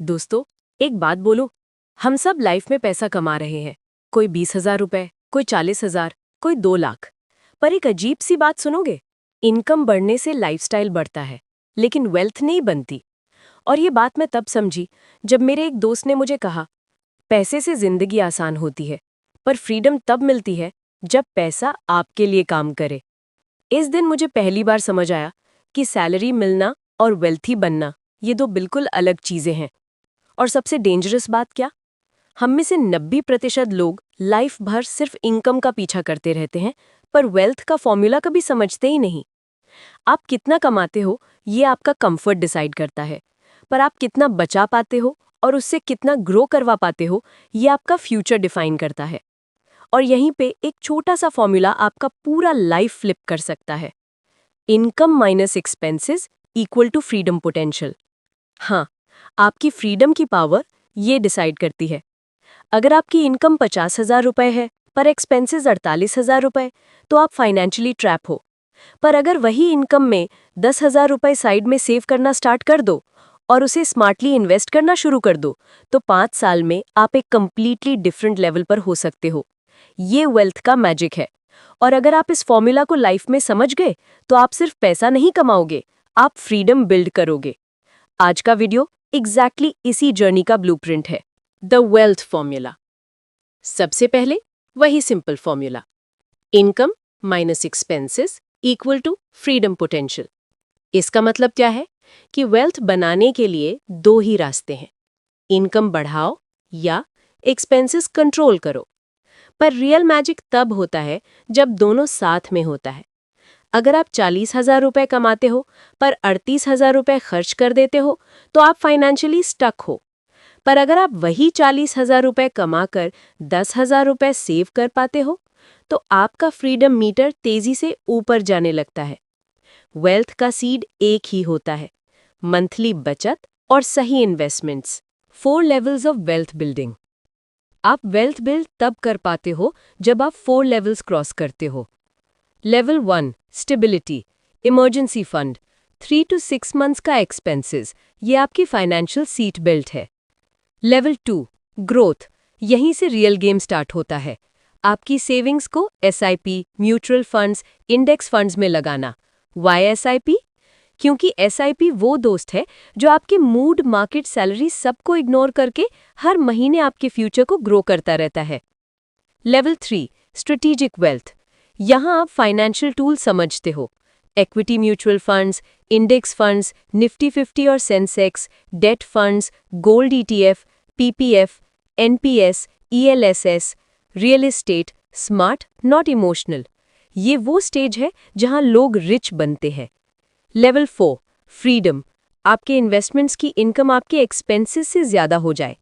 दोस्तों, एक बात बोलो। हम सब लाइफ में पैसा कमा रहे हैं। कोई 20,000 रुपए, कोई 40,000, कोई 2 लाख। पर एक अजीब सी बात सुनोगे। इनकम बढ़ने से लाइफस्टाइल बढ़ता है, लेकिन वेल्थ नहीं बनती। और ये बात मैं तब समझी जब मेरे एक दोस्त ने मुझे कहा, पैसे से जिंदगी आसान होती है, पर फ्रीडम तब मिलती है जब पैसा आपके लिए काम करे। इस दिन मुझे पहली बार समझ आया कि सैलरी मिलना और वेल्थी बनना, ये दो बिल्कुल अलग चीजें हैं। और सबसे डेंजरस बात क्या? हम में से 90% लोग लाइफ भर सिर्फ इनकम का पीछा करते रहते हैं, पर वेल्थ का फॉर्मूला कभी समझते ही नहीं। आप कितना कमाते हो, ये आपका कंफर्ट डिसाइड करता है, पर आप कितना बचा पाते हो और उससे कितना ग्रो करवा पाते हो, ये आपका फ्यूचर डिफाइन करता है। और यहीं पे एक छोटा सा फॉर्मूला आपका पूरा लाइफ फ्लिप कर सकता है। Income minus expenses equal to freedom potential. हाँ, आपकी फ्रीडम की पावर ये डिसाइड करती है। अगर आपकी इनकम 50,000 रुपए है पर एक्सपेंसेस 48,000 रुपए, तो आप फाइनेंशियली ट्रैप हो। पर अगर वही इनकम में 10,000 रुपए साइड में सेव करना स्टार्ट कर दो और उसे स्मार्टली इन्वेस्ट करना शुरू कर दो, तो 5 साल में आप एक कंप्लीटली डिफरेंट लेवल पर हो सकते हो। ये वेल्थ का मैजिक है। और अगर आप इस फॉर्मूला को लाइफ में समझ गए, तो आप सिर्फ पैसा नहीं कमाओगे, आप फ्रीडम बिल्ड करोगे। आज का वीडियो एग्जैक्टली इसी जर्नी का ब्लूप्रिंट है, द वेल्थ फॉर्मूला। सबसे पहले वही simple formula, income minus expenses equal to freedom potential. इसका मतलब क्या है कि वेल्थ बनाने के लिए दो ही रास्ते हैं, इनकम बढ़ाओ या एक्सपेंसेस कंट्रोल करो। पर रियल मैजिक तब होता है जब दोनों साथ में होता है। अगर आप 40,000 रुपए कमाते हो पर 38,000 रुपए खर्च कर देते हो, तो आप फाइनेंशियली स्टक हो। पर अगर आप वही 40,000 रुपए कमाकर 10,000 रुपए सेव कर पाते हो, तो आपका फ्रीडम मीटर तेजी से ऊपर जाने लगता है। वेल्थ का सीड एक ही होता है, मंथली बचत और सही investments. 4 levels of wealth building. आप वेल्थ बिल्ड तब कर पाते हो जब आप 4 लेवल्स क्रॉस करते हो। Level 1 stability, emergency fund, 3 to 6 months का एक्सपेंसेस, ये आपकी फाइनेंशियल सीट बेल्ट है। लेवल 2 ग्रोथ, यहीं से रियल गेम स्टार्ट होता है। आपकी सेविंग्स को SIP, mutual funds, index funds में लगाना। Y SIP? क्योंकि एसआईपी वो दोस्त है जो आपके मूड, मार्केट, सैलरी सबको इग्नोर करके हर महीने आपके फ्यूचर को ग्रो करता रहता है। लेवल 3 स्ट्रेटेजिक वेल्थ, यहाँ आप फाइनेंशियल टूल समझते हो। Equity mutual funds, index funds, Nifty 50 और Sensex, date funds, gold ETF, PPF, NPS, ELSS, real estate, smart not emotional. ये वो स्टेज है जहां लोग रिच बनते हैं। लेवल 4 फ्रीडम, आपके इन्वेस्टमेंट्स की इनकम आपके एक्सपेंसेस से ज्यादा हो जाए।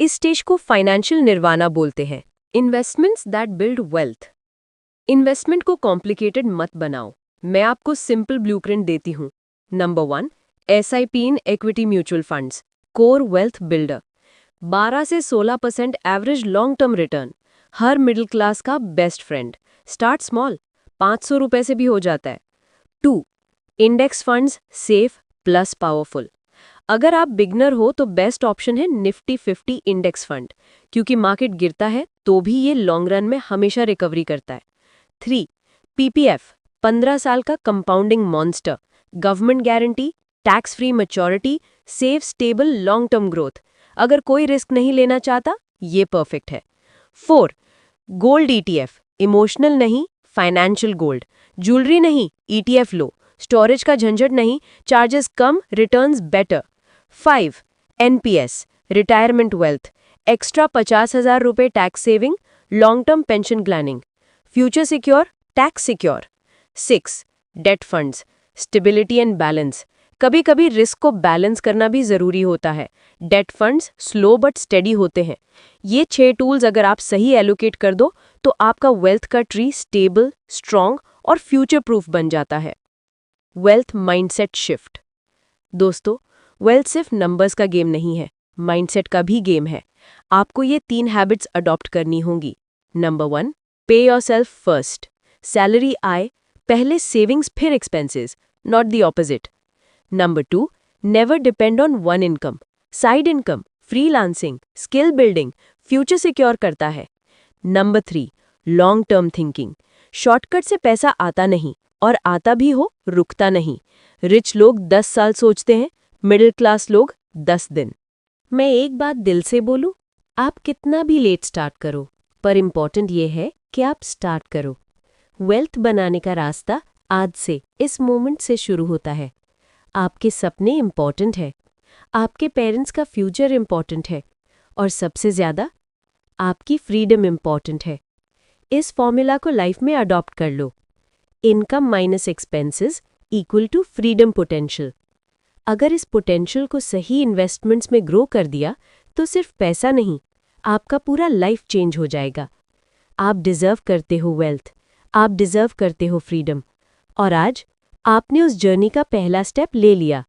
इस स्टेज को फाइनेंशियल निर्वाणा बोलते हैं। Investments that build wealth. Investment को कॉम्प्लिकेटेड मत बनाओ, मैं आपको सिंपल ब्लूप्रिंट देती हूँ। Number 1 SIP in equity mutual funds, core wealth builder. 12 से 16% एवरेज लॉन्ग टर्म रिटर्न, हर मिडिल क्लास का बेस्ट फ्रेंड। स्टार्ट स्मॉल, 500 रुपए से भी हो जाता है। 2 index funds, safe plus powerful. अगर आप बिगनर हो तो बेस्ट ऑप्शन है निफ्टी 50 इंडेक्स फंड, क्योंकि मार्केट गिरता है तो भी ये लॉन्ग रन में हमेशा रिकवरी करता है। 3 पीपीएफ, 15 साल का compounding monster, government guarantee, tax free maturity, safe stable long term growth. अगर कोई रिस्क नहीं लेना चाहता, ये परफेक्ट है। 4 गोल्ड ईटीएफ, इमोशनल नहीं, फाइनेंशियल गोल्ड, ज्वेलरी नहीं, ईटीएफ लो, स्टोरेज का झंझट नहीं, चार्जेस कम, returns better. 5 NPS, retirement wealth, extra 50,000 रुपए tax saving, long term pension planning, future secure, tax secure. 6 debt funds, stability and balance, कभी कभी रिस्क को बैलेंस करना भी जरूरी होता है। Date funds slow but steady होते हैं। ये 6 टूल्स अगर आप सही एलोकेट कर दो, तो आपका वेल्थ का ट्री स्टेबल, स्ट्रॉन्ग और फ्यूचर प्रूफ बन जाता है। Wealth mindset shift. दोस्तों, वेल्थ सिर्फ नंबर्स का गेम नहीं है, माइंडसेट का भी गेम है। आपको ये 3 हैबिट्स अडॉप्ट करनी होंगी। नंबर 1 पे योरसेल्फ फर्स्ट, सैलरी आए पहले सेविंग्स फिर expenses, not the opposite. Number 2 never depend on one income, side income, freelancing, skill building, future secure करता है। Number 3, long term thinking. Shortcut से पैसा आता नहीं, और आता भी हो रुकता नहीं। रिच लोग 10 साल सोचते हैं, मिडिल क्लास लोग 10 दिन। मैं एक बात दिल से बोलूं, आप कितना भी लेट स्टार्ट करो, पर इम्पॉर्टेंट ये है कि आप स्टार्ट करो। वेल्थ बनाने का रास्ता आज से, इस मोमेंट से शुरू होता है। आपके सपने इम्पॉर्टेंट है, आपके पेरेंट्स का फ्यूचर इम्पॉर्टेंट है, और सबसे ज़्यादा आपकी फ्रीडम इम्पॉर्टेंट है। इस फॉर्मूला को लाइफ में अडॉप्ट कर लो। Income minus expenses equal to freedom potential. अगर इस पोटेंशियल को सही इन्वेस्टमेंट्स में ग्रो कर दिया तो सिर्फ पैसा नहीं, आपका पूरा लाइफ चेंज हो जाएगा। आप डिज़र्व करते हो वेल्थ, आप डिज़र्व करते हो फ्रीडम, और आज आपने उस जर्नी का पहला स्टेप ले लिया।